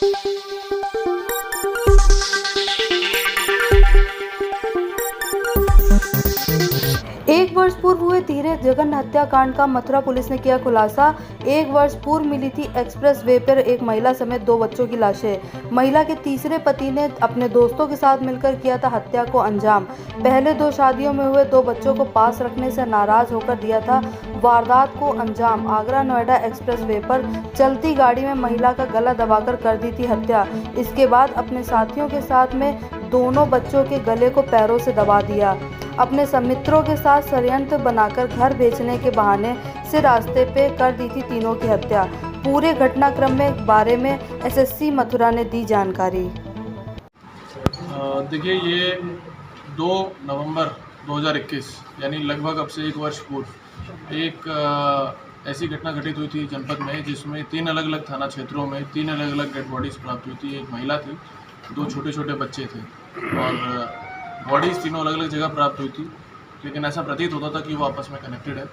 एक वर्ष पूर्व हुए धीरे जघन हत्याकांड का मथुरा पुलिस ने किया खुलासा। एक वर्ष पूर्व मिली थी एक्सप्रेस वे पर एक महिला समेत 2 बच्चों की लाशें। महिला के तीसरे पति ने अपने दोस्तों के साथ मिलकर किया था हत्या को अंजाम। पहले 2 शादियों में हुए 2 बच्चों को पास रखने से नाराज होकर दिया था वारदात को अंजाम। आगरा नोएडा एक्सप्रेस वे पर चलती गाड़ी में महिला का गला दबाकर कर दी थी हत्या। इसके बाद अपने साथियों के साथ में दोनों बच्चों के गले को पैरों से दबा दिया। अपने मित्रों के साथ षड्यंत्र बनाकर घर बेचने के बहाने से रास्ते पे कर दी थी तीनों की हत्या। पूरे घटनाक्रम में बारे में एसएसपी मथुरा ने दी जानकारी। देखिए, ये 2 नवंबर 2021 यानी लगभग अब से 1 वर्ष पूर्व एक ऐसी घटना घटित हुई थी जनपद में, जिसमें 3 अलग अलग थाना क्षेत्रों में 3 अलग अलग डेड बॉडीज़ प्राप्त हुई थी। एक महिला थी, 2 छोटे छोटे बच्चे थे और बॉडीज़ तीनों अलग अलग जगह प्राप्त हुई थी, लेकिन ऐसा प्रतीत होता था कि वो आपस में कनेक्टेड है।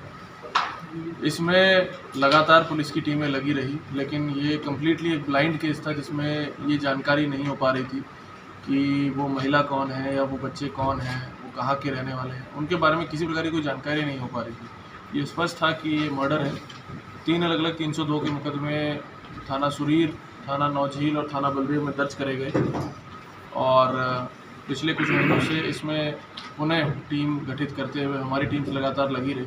इसमें लगातार पुलिस की टीमें लगी रही, लेकिन ये कम्प्लीटली एक ब्लाइंड केस था, जिसमें ये जानकारी नहीं हो पा रही थी कि वो महिला कौन है या वो बच्चे कौन हैं, वो कहाँ के रहने वाले हैं। उनके बारे में किसी प्रकार की कोई जानकारी नहीं हो पा रही थी। ये स्पष्ट था कि ये मर्डर है। 3 अलग अलग 302 के मुकदमे थाना सुरीर, थाना नौझील और थाना बलदेव में दर्ज करे गए और पिछले कुछ महीनों से इसमें पुनः टीम गठित करते हुए हमारी टीम लगातार लगी रही।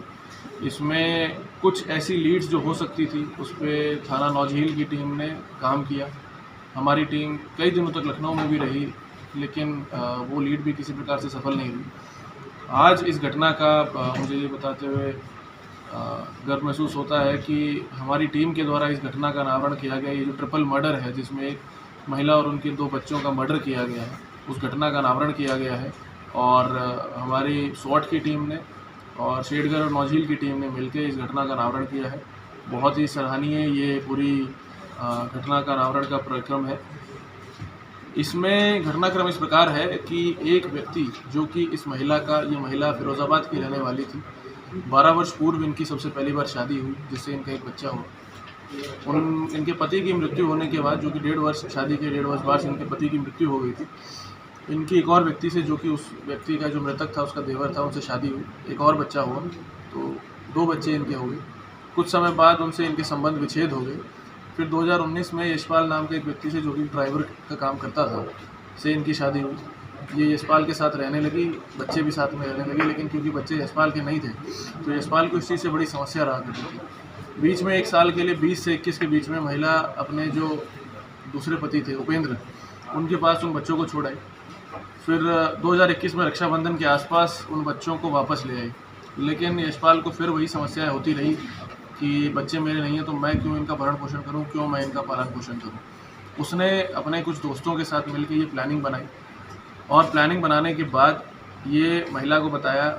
इसमें कुछ ऐसी लीड्स जो हो सकती थी, उस पर थाना नौझील की टीम ने काम किया। हमारी टीम कई दिनों तक लखनऊ में भी रही, लेकिन वो लीड भी किसी प्रकार से सफल नहीं हुई। आज इस घटना का मुझे ये बताते हुए गर्व महसूस होता है कि हमारी टीम के द्वारा इस घटना का अनावरण किया गया। ये जो ट्रिपल मर्डर है, जिसमें एक महिला और उनके 2 बच्चों का मर्डर किया गया है, उस घटना का अनावरण किया गया है। और हमारी स्वॉट की टीम ने और शेडगढ़ और नौझील की टीम ने मिलकर इस घटना का अनावरण किया है। बहुत ही सराहनीय ये पूरी घटना का अनावरण का कार्यक्रम है। इसमें घटनाक्रम इस प्रकार है कि एक व्यक्ति जो कि इस महिला का, ये महिला फिरोज़ाबाद की रहने वाली थी। 12 वर्ष पूर्व इनकी सबसे पहली बार शादी हुई, जिससे इनका एक बच्चा हुआ। इनके पति की मृत्यु होने के बाद, जो कि 1.5 वर्ष शादी के 1.5 वर्ष बाद इनके पति की मृत्यु हो गई थी, इनकी एक और व्यक्ति से, जो कि उस व्यक्ति का जो मृतक था उसका देवर था, उनसे शादी हुई। एक और बच्चा हुआ, तो 2 बच्चे इनके हो गए। कुछ समय बाद उनसे इनके संबंध विच्छेद हो गए। फिर 2019 में यशपाल नाम के एक व्यक्ति से, जो कि ड्राइवर का काम करता था, से इनकी शादी हुई। ये यशपाल के साथ रहने लगी, बच्चे भी साथ में रहने लगे, लेकिन क्योंकि बच्चे यशपाल के नहीं थे, तो यशपाल को इस चीज़ से बड़ी समस्या रहा करती थी। बीच में 1 साल के लिए 20 से 21 के बीच में महिला अपने जो दूसरे पति थे उपेंद्र, उनके पास उन बच्चों को छोड़ आई। फिर 2021 में रक्षाबंधन के आसपास उन बच्चों को वापस ले आई, लेकिन यशपाल को फिर वही समस्याएं होती रही कि बच्चे मेरे नहीं हैं, तो मैं क्यों इनका भरण पोषण करूं, क्यों मैं इनका पालन पोषण करूं। उसने अपने कुछ दोस्तों के साथ मिलकर ये प्लानिंग बनाई और प्लानिंग बनाने के बाद ये महिला को बताया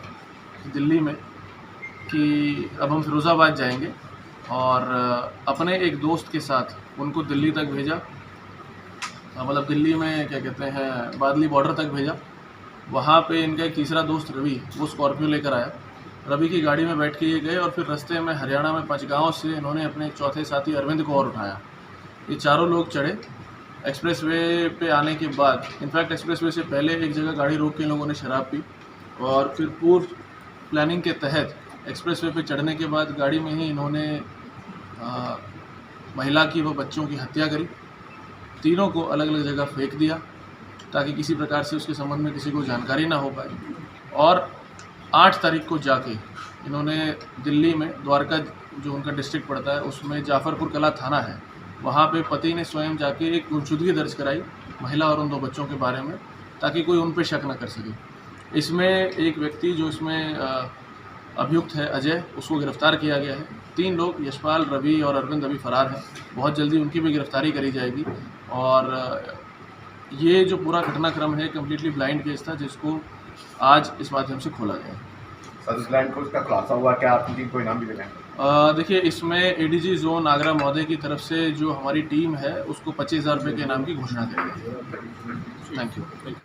दिल्ली में कि अब हम फिरोज़ाबाद जाएंगे, और अपने एक दोस्त के साथ उनको दिल्ली तक भेजा। मतलब दिल्ली में क्या कहते हैं, बादली बॉर्डर तक भेजा। वहाँ पे इनका एक तीसरा दोस्त रवि, वो स्कॉर्पियो लेकर आया। रवि की गाड़ी में बैठ के ये गए और फिर रास्ते में हरियाणा में पंचगांव से इन्होंने अपने चौथे साथी अरविंद को और उठाया। ये चारों लोग चढ़े। एक्सप्रेसवे पे आने के बाद, इनफैक्ट एक्सप्रेसवे से पहले एक जगह गाड़ी रोक के इन लोगों ने शराब पी, और फिर पूर्व प्लानिंग के तहत एक्सप्रेसवे पे चढ़ने के बाद गाड़ी में ही इन्होंने महिला की व बच्चों की हत्या करी। तीनों को अलग अलग जगह फेंक दिया ताकि किसी प्रकार से उसके संबंध में किसी को जानकारी ना हो पाए। और 8 तारीख को जाके इन्होंने दिल्ली में द्वारका, जो उनका डिस्ट्रिक्ट पड़ता है, उसमें जाफरपुर कला थाना है, वहाँ पे पति ने स्वयं जाके एक गुमशुदगी दर्ज कराई महिला और उन 2 बच्चों के बारे में, ताकि कोई उन पे शक ना कर सके। इसमें एक व्यक्ति जो इसमें अभियुक्त है अजय, उसको गिरफ्तार किया गया है। 3 लोग, यशपाल, रवि और अरविंद, अभी फरार हैं। बहुत जल्दी उनकी भी गिरफ्तारी करी जाएगी। और ये जो पूरा घटनाक्रम है कम्प्लीटली ब्लाइंड केस था, जिसको आज इस माध्यम से खोला गया। सर, इस ब्लाइंड को इसका खुलासा हुआ, क्या आपकी टीम को इनाम भी मिला? देखिए, इसमें एडीजी जोन आगरा महोदय की तरफ से जो हमारी टीम है, उसको 25,000 रुपये के इनाम की घोषणा करी गई है। Thank you.